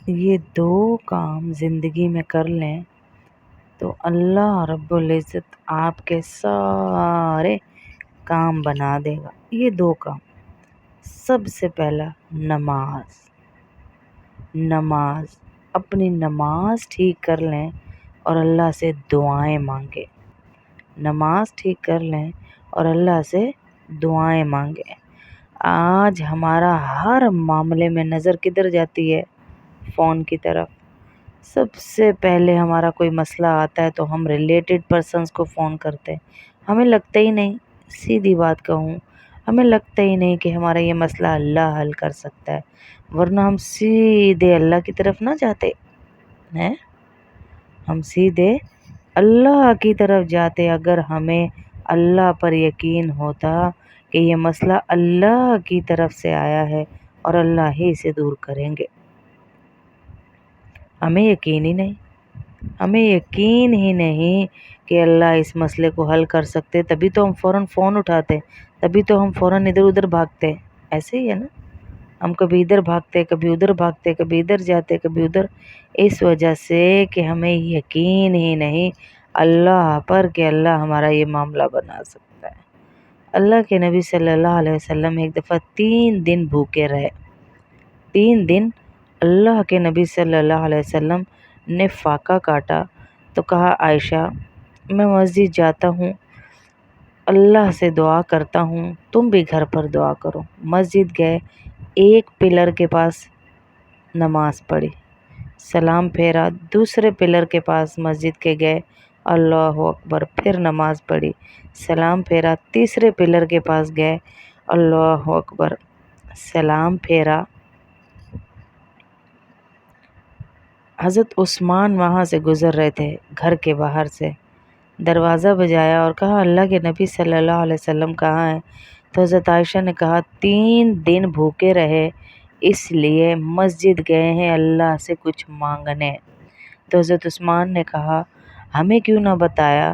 یہ دو کام زندگی میں کر لیں تو اللہ رب العزت آپ کے سارے کام بنا دے گا۔ یہ دو کام، سب سے پہلا نماز، اپنی نماز ٹھیک کر لیں اور اللہ سے دعائیں مانگیں۔ نماز ٹھیک کر لیں اور اللہ سے دعائیں مانگیں۔ آج ہمارا ہر معاملے میں نظر کدھر جاتی ہے؟ فون کی طرف۔ سب سے پہلے ہمارا کوئی مسئلہ آتا ہے تو ہم ریلیٹڈ پرسنس کو فون کرتے ہیں۔ ہمیں لگتا ہی نہیں، سیدھی بات کہوں، ہمیں لگتا ہی نہیں کہ ہمارا یہ مسئلہ اللہ حل کر سکتا ہے، ورنہ ہم سیدھے اللہ کی طرف نہ جاتے ہیں؟ ہم سیدھے اللہ کی طرف جاتے اگر ہمیں اللہ پر یقین ہوتا کہ یہ مسئلہ اللہ کی طرف سے آیا ہے اور اللہ ہی اسے دور کریں گے۔ ہمیں یقین ہی نہیں کہ اللہ اس مسئلے کو حل کر سکتے، تبھی تو ہم فوراً فون اٹھاتے، تبھی تو ہم فوراً ادھر ادھر بھاگتے۔ ایسے ہی ہے نا، ہم کبھی ادھر بھاگتے، کبھی ادھر بھاگتے، کبھی ادھر جاتے، کبھی ادھر، اس وجہ سے کہ ہمیں یقین ہی نہیں اللہ پر کہ اللہ ہمارا یہ معاملہ بنا سکتا ہے۔ اللہ کے نبی صلی اللہ علیہ وسلم ایک دفعہ 3 دن بھوکے رہے۔ 3 دن اللہ کے نبی صلی اللہ علیہ وسلم نے فاقہ کاٹا تو کہا، عائشہ میں مسجد جاتا ہوں، اللہ سے دعا کرتا ہوں، تم بھی گھر پر دعا کرو۔ مسجد گئے، ایک پلر کے پاس نماز پڑھی، سلام پھیرا، دوسرے پلر کے پاس مسجد کے گئے، اللہ اکبر، پھر نماز پڑھی، سلام پھیرا، تیسرے پلر کے پاس گئے، اللہ اکبر، سلام پھیرا۔ حضرت عثمان وہاں سے گزر رہے تھے، گھر کے باہر سے، دروازہ بجایا اور کہا، اللہ کے نبی صلی اللہ علیہ وسلم کہاں ہیں؟ تو حضرت عائشہ نے کہا، 3 دن بھوکے رہے اس لیے مسجد گئے ہیں اللہ سے کچھ مانگنے۔ تو حضرت عثمان نے کہا، ہمیں کیوں نہ بتایا؟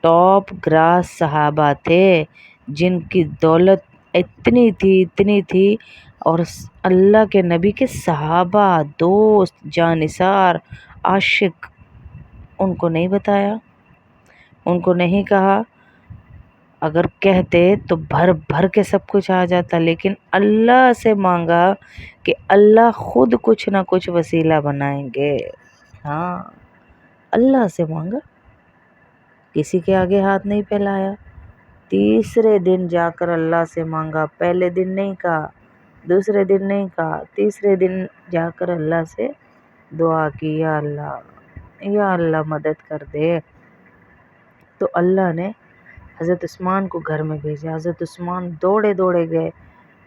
ٹاپ گراس صحابہ تھے جن کی دولت اتنی تھی اور اللہ کے نبی کے صحابہ، دوست، جانثار، عاشق، ان کو نہیں بتایا، ان کو نہیں کہا؟ اگر کہتے تو بھر بھر کے سب کچھ آ جاتا، لیکن اللہ سے مانگا کہ اللہ خود کچھ نہ کچھ وسیلہ بنائیں گے۔ ہاں، اللہ سے مانگا، کسی کے آگے ہاتھ نہیں پھیلایا۔ تیسرے دن جا کر اللہ سے مانگا، پہلے دن نہیں کہا، دوسرے دن نہیں کہا، تیسرے دن جا کر اللہ سے دعا کی، یا اللہ مدد کر دے۔ تو اللہ نے حضرت عثمان کو گھر میں بھیجا۔ حضرت عثمان دوڑے گئے،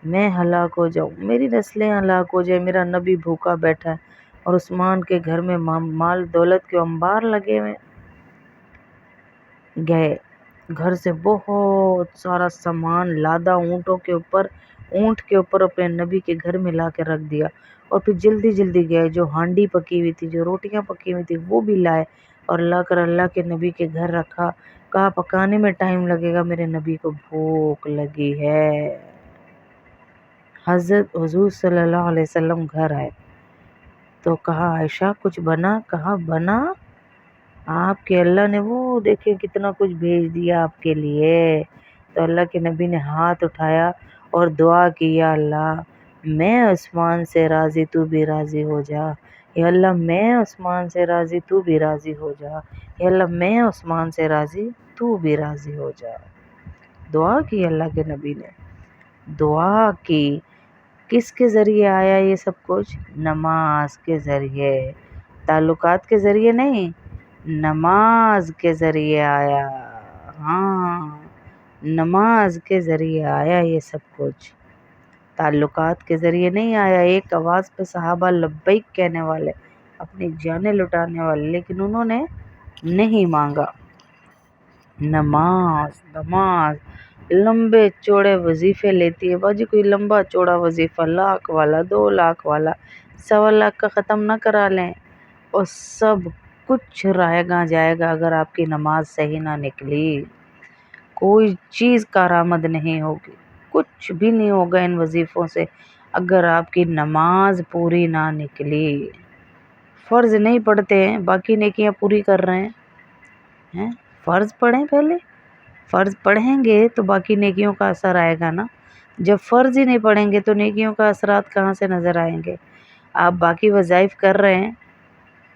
میں ہلاک ہو جاؤں، میری نسلیں ہلاک ہو جائے، میرا نبی بھوکا بیٹھا ہے اور عثمان کے گھر میں مال دولت کے انبار لگے ہوئے۔ گئے گھر سے بہت سارا سامان لادا اونٹ کے اوپر اپنے نبی کے گھر میں لا کے رکھ دیا، اور پھر جلدی گئے، جو ہانڈی پکی ہوئی تھی، جو روٹیاں پکی ہوئی تھی، وہ بھی لائے اور لا کر اللہ کے نبی کے گھر رکھا۔ کہا، پکانے میں ٹائم لگے گا، میرے نبی کو بھوک لگی ہے۔ حضور صلی اللہ علیہ وسلم گھر آئے تو کہا، عائشہ کچھ بنا؟ کہا، بنا، آپ کے اللہ نے وہ دیکھے کتنا کچھ بھیج دیا آپ کے لیے۔ تو اللہ کے نبی نے ہاتھ اٹھایا اور دعا کی، یا اللہ میں عثمان سے راضی، تو بھی راضی ہو جا، یا اللہ میں عثمان سے راضی، تو بھی راضی ہو جا، یا اللہ میں عثمان سے راضی، تو بھی راضی ہو جا۔ دعا کی اللہ کے نبی نے، دعا کی۔ کس کے ذریعے آیا یہ سب کچھ؟ نماز کے ذریعے، تعلقات کے ذریعے نہیں، نماز کے ذریعے آیا۔ ہاں، نماز کے ذریعے آیا یہ سب کچھ، تعلقات کے ذریعے نہیں آیا۔ ایک آواز پہ صحابہ لبیک کہنے والے، اپنی جانیں لٹانے والے، لیکن انہوں نے نہیں مانگا۔ نماز لمبے چوڑے وظیفے لیتی ہے باجی، کوئی لمبا چوڑا وظیفہ 1 لاکھ والا، 2 لاکھ والا، 1.25 لاکھ کا ختم نہ کرا لیں، اور سب کچھ رائے گاں جائے گا اگر آپ کی نماز صحیح نہ نکلی۔ کوئی چیز کارآمد نہیں ہوگی، کچھ بھی نہیں ہوگا ان وظیفوں سے اگر آپ کی نماز پوری نہ نکلی، فرض نہیں پڑھتے ہیں باقی نیکیاں پوری کر رہے ہیں، فرض پڑھیں پہلے، فرض پڑھیں گے تو باقی نیکیوں کا اثر آئے گا نا، جب فرض ہی نہیں پڑھیں گے تو نیکیوں کا اثرات کہاں سے نظر آئیں گے؟ آپ باقی وظائف کر رہے ہیں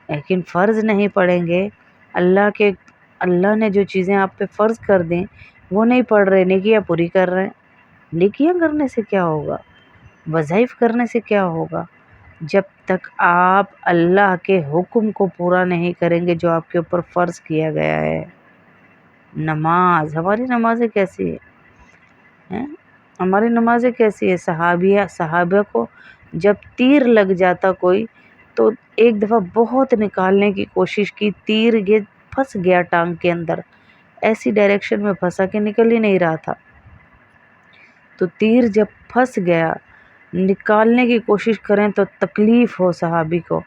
لیکن فرض نہیں پڑھیں گے، اللہ نے جو چیزیں آپ پہ فرض کر دیں وہ نہیں پڑھ رہے، نیکیاں پوری کر رہے ہیں، نیکیاں کرنے سے کیا ہوگا؟ وظائف کرنے سے کیا ہوگا؟ جب تک آپ اللہ کے حکم کو پورا نہیں کریں گے جو آپ کے اوپر فرض کیا گیا ہے۔ نماز، ہماری نمازیں کیسی ہیں؟ ہماری نمازیں کیسی ہے؟ صحابہ کو جب تیر لگ جاتا کوئی تو ایک دفعہ بہت نکالنے کی کوشش کی، تیر یہ پھنس گیا ٹانگ کے اندر، ایسی ڈائریکشن میں پھنسا کہ نکل ہی نہیں رہا تھا، تو تیر جب پھنس گیا نکالنے کی کوشش کریں تو تکلیف ہو صحابی کو،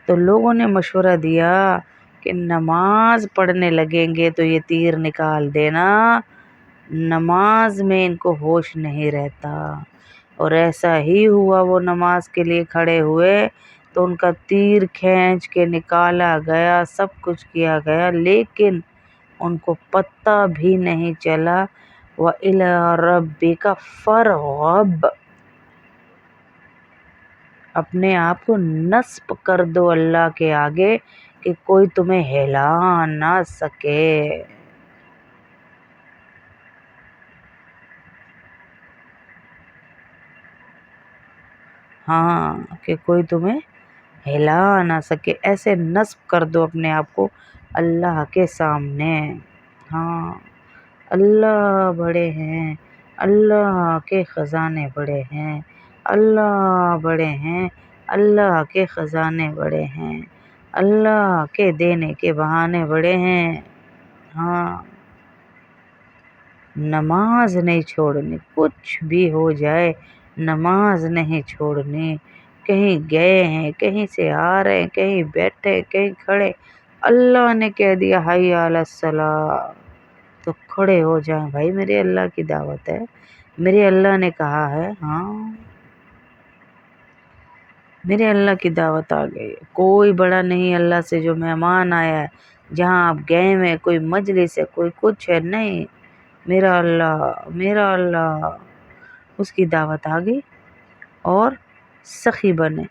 تو لوگوں نے مشورہ دیا کہ نماز پڑھنے لگیں گے تو یہ تیر نکال دینا، نماز میں ان کو ہوش نہیں رہتا، اور ایسا ہی ہوا، وہ نماز کے لیے کھڑے ہوئے تو ان کا تیر کھینچ کے نکالا گیا، سب کچھ کیا گیا، لیکن ان کو پتہ بھی نہیں چلا۔ وَإِلَىٰ رَبِّكَ فَارْغَب، اپنے آپ کو نصب کر دو اللہ کے آگے کہ کوئی تمہیں ہلا نہ سکے۔ ہاں، کہ کوئی تمہیں ہلا نہ سکے، ایسے نصب کر دو اپنے آپ کو اللہ کے سامنے۔ ہاں، اللہ بڑے ہیں، اللہ کے خزانے بڑے ہیں، اللہ بڑے ہیں، اللہ کے خزانے بڑے ہیں، اللہ کے دینے کے بہانے بڑے ہیں۔ ہاں، نماز نہیں چھوڑنی، کچھ بھی ہو جائے نماز نہیں چھوڑنی، کہیں گئے ہیں، کہیں سے آ رہے ہیں، کہیں بیٹھے، کہیں کھڑے، اللہ نے کہہ دیا حی علی الصلاۃ تو کھڑے ہو جائیں، بھائی میرے اللہ کی دعوت ہے، میرے اللہ نے کہا ہے، ہاں میرے اللہ کی دعوت آ گئی، کوئی بڑا نہیں اللہ سے جو مہمان آیا ہے، جہاں آپ گئے ہوئے کوئی مجلس ہے، کوئی کچھ ہے، نہیں، میرا اللہ، میرا اللہ، اس کی دعوت آ گئی۔ اور سخی بنے،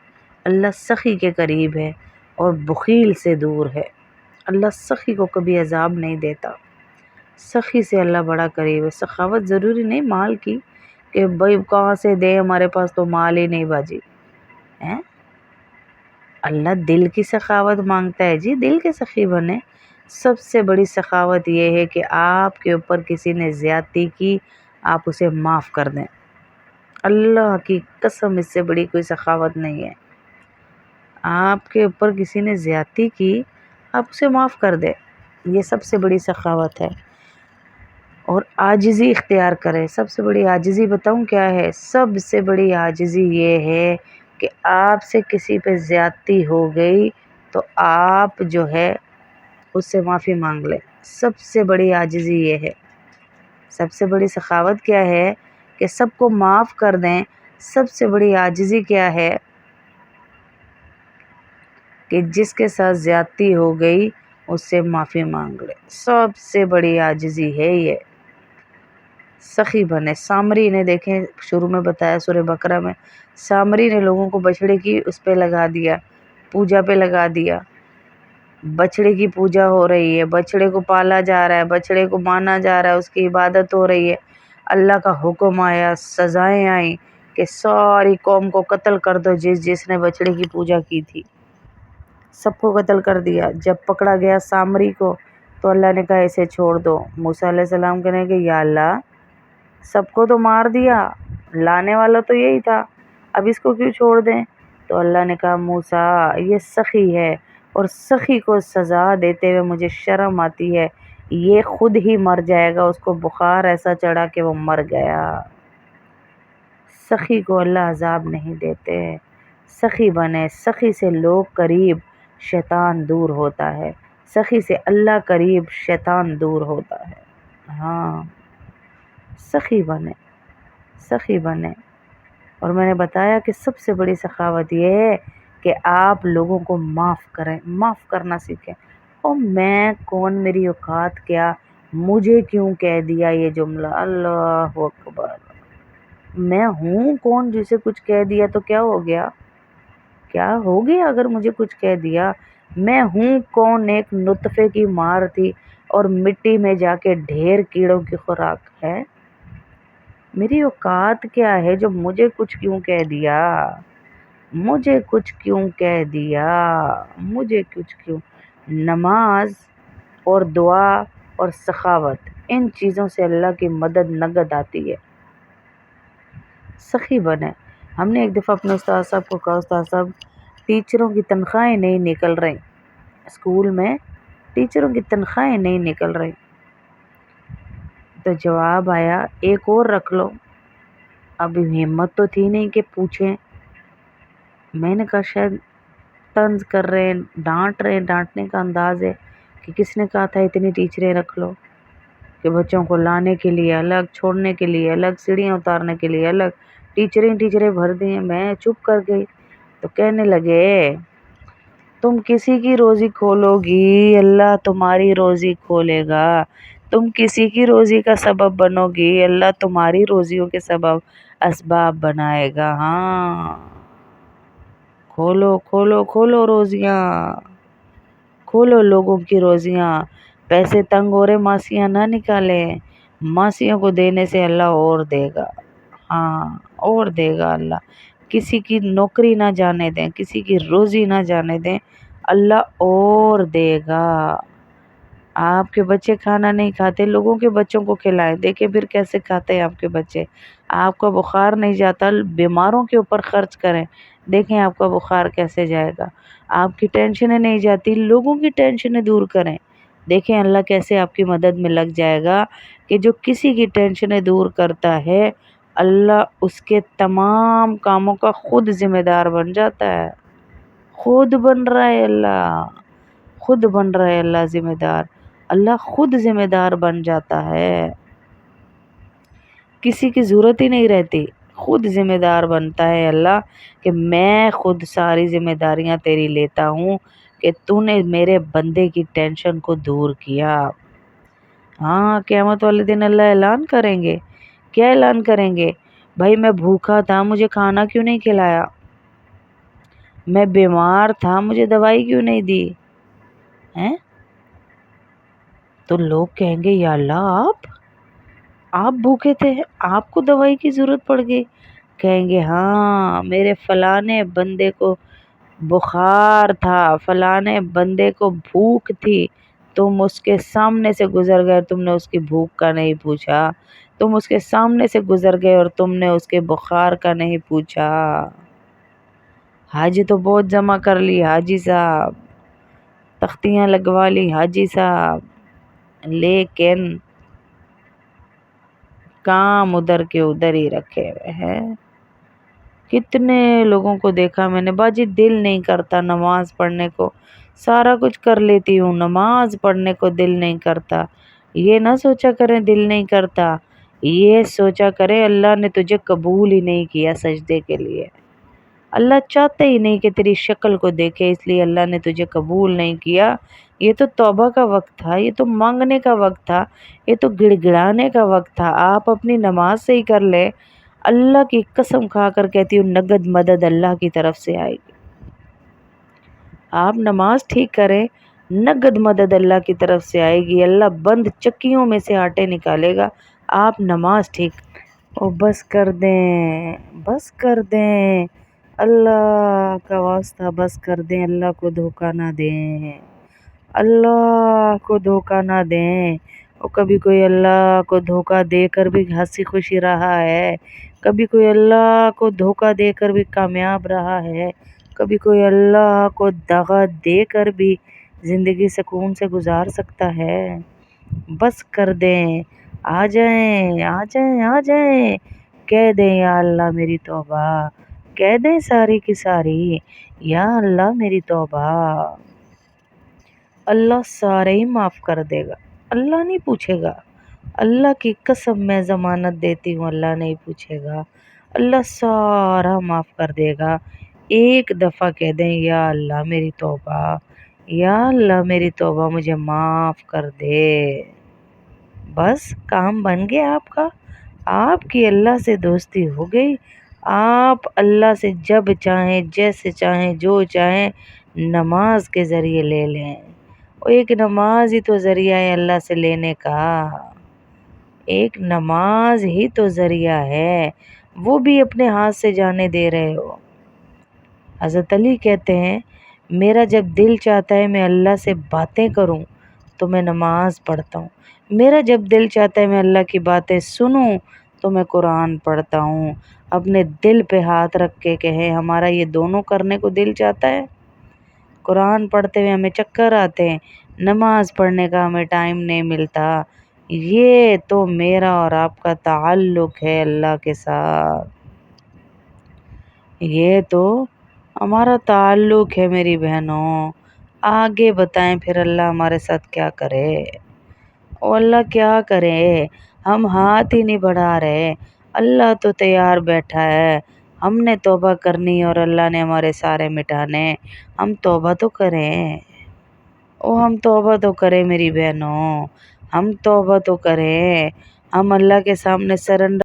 اللہ سخی کے قریب ہے اور بخیل سے دور ہے، اللہ سخی کو کبھی عذاب نہیں دیتا، سخی سے اللہ بڑا قریب ہے۔ سخاوت ضروری نہیں مال کی کہ بھائی کہاں سے دے، ہمارے پاس تو مال ہی نہیں باجی، ہیں؟ اللہ دل کی سخاوت مانگتا ہے جی، دل کے سخی بنے۔ سب سے بڑی سخاوت یہ ہے کہ آپ کے اوپر کسی نے زیادتی کی، آپ اسے معاف کر دیں، اللہ کی قسم اس سے بڑی کوئی سخاوت نہیں ہے۔ آپ کے اوپر کسی نے زیادتی کی، آپ اسے معاف کر دیں، یہ سب سے بڑی سخاوت ہے۔ اور عاجزی اختیار کرے، سب سے بڑی عاجزی بتاؤں کیا ہے؟ سب سے بڑی عاجزی یہ ہے کہ آپ سے کسی پہ زیادتی ہو گئی تو آپ جو ہے اس سے معافی مانگ لیں، سب سے بڑی عاجزی یہ ہے۔ سب سے بڑی سخاوت کیا ہے کہ سب کو معاف کر دیں، سب سے بڑی عاجزی کیا ہے کہ جس کے ساتھ زیادتی ہو گئی اس سے معافی مانگ لے، سب سے بڑی عاجزی ہے یہ۔ سخی بنے، سامری نے دیکھیں شروع میں بتایا سورہ بقرہ میں، سامری نے لوگوں کو بچڑے کی اس پہ لگا دیا، پوجا پہ لگا دیا، بچڑے کی پوجا ہو رہی ہے، بچڑے کو پالا جا رہا ہے، بچڑے کو مانا جا رہا ہے، اس کی عبادت ہو رہی ہے، اللہ کا حکم آیا، سزائیں آئیں کہ ساری قوم کو قتل کر دو جس نے بچڑے کی پوجا کی تھی، سب کو قتل کر دیا۔ جب پکڑا گیا سامری کو تو اللہ نے کہا اسے چھوڑ دو، موسیٰ علیہ السلام کہنے کہ یا اللہ سب کو تو مار دیا، لانے والا تو یہی تھا، اب اس کو کیوں چھوڑ دیں؟ تو اللہ نے کہا موسیٰ یہ سخی ہے، اور سخی کو سزا دیتے ہوئے مجھے شرم آتی ہے، یہ خود ہی مر جائے گا، اس کو بخار ایسا چڑھا کہ وہ مر گیا۔ سخی کو اللہ عذاب نہیں دیتے، سخی بنے، سخی سے لوگ قریب، شیطان دور ہوتا ہے، سخی سے اللہ قریب، شیطان دور ہوتا ہے۔ ہاں، سخی بنے، سخی بنے۔ اور میں نے بتایا کہ سب سے بڑی سخاوت یہ ہے کہ آپ لوگوں کو معاف کریں، معاف کرنا سیکھیں۔ اور میں کون، میری اوقات کیا، مجھے کیوں کہہ دیا یہ جملہ، اللہ اکبر، میں ہوں کون جسے کچھ کہہ دیا تو کیا ہو گیا، کیا ہو گیا اگر مجھے کچھ کہہ دیا؟ میں ہوں کون، ایک نطفے کی مار تھی اور مٹی میں جا کے ڈھیر کیڑوں کی خوراک ہے۔ میری اوقات کیا ہے جو مجھے کچھ کیوں کہہ دیا، مجھے کچھ کیوں کہہ دیا، مجھے کچھ کیوں۔ نماز اور دعا اور سخاوت، ان چیزوں سے اللہ کی مدد نگد آتی ہے۔ سخی بنے۔ ہم نے ایک دفعہ اپنے استاد صاحب کو کہا، استاد صاحب ٹیچروں کی تنخواہیں نہیں نکل رہی، اسکول میں ٹیچروں کی تنخواہیں نہیں نکل رہی، تو جواب آیا ایک اور رکھ لو۔ ابھی ہمت تو تھی نہیں کہ پوچھیں، میں نے کہا شاید طنز کر رہے ہیں، ڈانٹ رہے ہیں، ڈانٹنے کا انداز ہے کہ کس نے کہا تھا اتنی ٹیچریں رکھ لو، کہ بچوں کو لانے کے لیے الگ، چھوڑنے کے لیے الگ، سیڑھیاں اتارنے کے لیے الگ، ٹیچریں بھر دی ہیں۔ میں چپ کر گئی، تو کہنے لگے تم کسی کی روزی کھولو گی، اللہ تمہاری روزی کھولے گا، تم کسی کی روزی کا سبب بنو گی، اللہ تمہاری روزیوں کے سبب اسباب بنائے گا۔ ہاں، کھولو کھولو کھولو روزیاں، کھولو لوگوں کی روزیاں۔ پیسے تنگ ہو رہے، ماسیاں نہ نکالے، ماسیوں کو دینے سے اللہ اور دے گا، ہاں اور دے گا اللہ۔ کسی کی نوکری نہ جانے دیں، کسی کی روزی نہ جانے دیں، اللہ اور دے گا۔ آپ کے بچے کھانا نہیں کھاتے، لوگوں کے بچوں کو کھلائیں، دیکھیں پھر کیسے کھاتے ہیں آپ کے بچے۔ آپ کا بخار نہیں جاتا، بیماروں کے اوپر خرچ کریں، دیکھیں آپ کا بخار کیسے جائے گا۔ آپ کی ٹینشنیں نہیں جاتی، لوگوں کی ٹینشنیں دور کریں، دیکھیں اللہ کیسے آپ کی مدد میں لگ جائے گا۔ کہ جو کسی کی ٹینشنیں دور کرتا ہے، اللہ اس کے تمام کاموں کا خود ذمہ دار بن جاتا ہے، خود بن رہا ہے اللہ، خود بن رہا ہے اللہ ذمہ دار، اللہ خود ذمہ دار بن جاتا ہے، کسی کی ضرورت ہی نہیں رہتی، خود ذمہ دار بنتا ہے اللہ، کہ میں خود ساری ذمہ داریاں تیری لیتا ہوں، کہ تو نے میرے بندے کی ٹینشن کو دور کیا۔ ہاں، قیامت والے دن اللہ اعلان کریں گے، کیا اعلان کریں گے؟ بھائی میں بھوکا تھا، مجھے کھانا کیوں نہیں کھلایا؟ میں بیمار تھا، مجھے دوائی کیوں نہیں دی؟ ہیں؟ تو لوگ کہیں گے یا اللہ آپ بھوکے تھے، آپ کو دوائی کی ضرورت پڑ گئی؟ کہیں گے ہاں میرے فلانے بندے کو بخار تھا، فلانے بندے کو بھوک تھی، تم اس کے سامنے سے گزر گئے، تم نے اس کی بھوک کا نہیں پوچھا، تم اس کے سامنے سے گزر گئے اور تم نے اس کے بخار کا نہیں پوچھا۔ حاجی تو بہت جمع کر لی حاجی صاحب، تختیاں لگوا لی حاجی صاحب، لیکن کام ادھر کے ادھر ہی رکھے ہوئے ہیں۔ کتنے لوگوں کو دیکھا میں نے، باجی دل نہیں کرتا نماز پڑھنے کو، سارا کچھ کر لیتی ہوں، نماز پڑھنے کو دل نہیں کرتا۔ یہ نہ سوچا کریں دل نہیں کرتا، یہ سوچا کریں اللہ نے تجھے قبول ہی نہیں کیا سجدے کے لیے، اللہ چاہتے ہی نہیں کہ تیری شکل کو دیکھے، اس لیے اللہ نے تجھے قبول نہیں کیا۔ یہ تو توبہ کا وقت تھا، یہ تو مانگنے کا وقت تھا، یہ تو گڑ گڑانے کا وقت تھا، آپ اپنی نماز سے ہی کر لے۔ اللہ کی قسم کھا کر کہتی ہوں نگد مدد اللہ کی طرف سے آئے گی۔ آپ نماز ٹھیک کریں، نگد مدد اللہ کی طرف سے آئے گی، اللہ بند چکیوں میں سے آٹے نکالے گا۔ آپ نماز ٹھیک بس کر دیں، بس کر دیں، اللہ کا واسطہ بس کر دیں، اللہ کو دھوکہ نہ دیں، اللہ کو دھوکہ نہ دیں۔ اور کبھی کوئی اللہ کو دھوکہ دے کر بھی ہنسی خوشی رہا ہے، کبھی کوئی اللہ کو دھوکہ دے کر بھی کامیاب رہا ہے، کبھی کوئی اللہ کو دغا دے کر بھی زندگی سکون سے گزار سکتا ہے۔ بس کر دیں، آ جائیں آ جائیں آ جائیں، کہہ دیں یا اللہ میری توبہ، کہہ دیں ساری کی ساری یا اللہ میری توبہ، اللہ سارے ہی معاف کر دے گا، اللہ نہیں پوچھے گا، اللہ کی قسم میں ضمانت دیتی ہوں اللہ نہیں پوچھے گا، اللہ سارا معاف کر دے گا۔ ایک دفعہ کہہ دیں یا اللہ میری توبہ، یا اللہ میری توبہ مجھے معاف کر دے، بس کام بن گیا آپ کا، آپ کی اللہ سے دوستی ہو گئی۔ آپ اللہ سے جب چاہیں، جیسے چاہیں، جو چاہیں نماز کے ذریعے لے لیں۔ ایک نماز ہی تو ذریعہ ہے اللہ سے لینے کا، ایک نماز ہی تو ذریعہ ہے، وہ بھی اپنے ہاتھ سے جانے دے رہے ہو۔ حضرت علی کہتے ہیں میرا جب دل چاہتا ہے میں اللہ سے باتیں کروں تو میں نماز پڑھتا ہوں، میرا جب دل چاہتا ہے میں اللہ کی باتیں سنوں تو میں قرآن پڑھتا ہوں۔ اپنے دل پہ ہاتھ رکھ کے کہیں ہمارا یہ دونوں کرنے کو دل چاہتا ہے؟ قرآن پڑھتے ہوئے ہمیں چکر آتے ہیں، نماز پڑھنے کا ہمیں ٹائم نہیں ملتا۔ یہ تو میرا اور آپ کا تعلق ہے اللہ کے ساتھ، یہ تو ہمارا تعلق ہے میری بہنوں۔ آگے بتائیں پھر اللہ ہمارے ساتھ کیا کرے؟ او اللہ کیا کرے؟ ہم ہاتھ ہی نہیں بڑھا رہے، اللہ تو تیار بیٹھا ہے۔ ہم نے توبہ کرنی اور اللہ نے ہمارے سارے مٹانے، ہم توبہ تو کریں، ہم توبہ تو کریں میری بہنوں، ہم توبہ تو کریں، ہم اللہ کے سامنے سرنڈر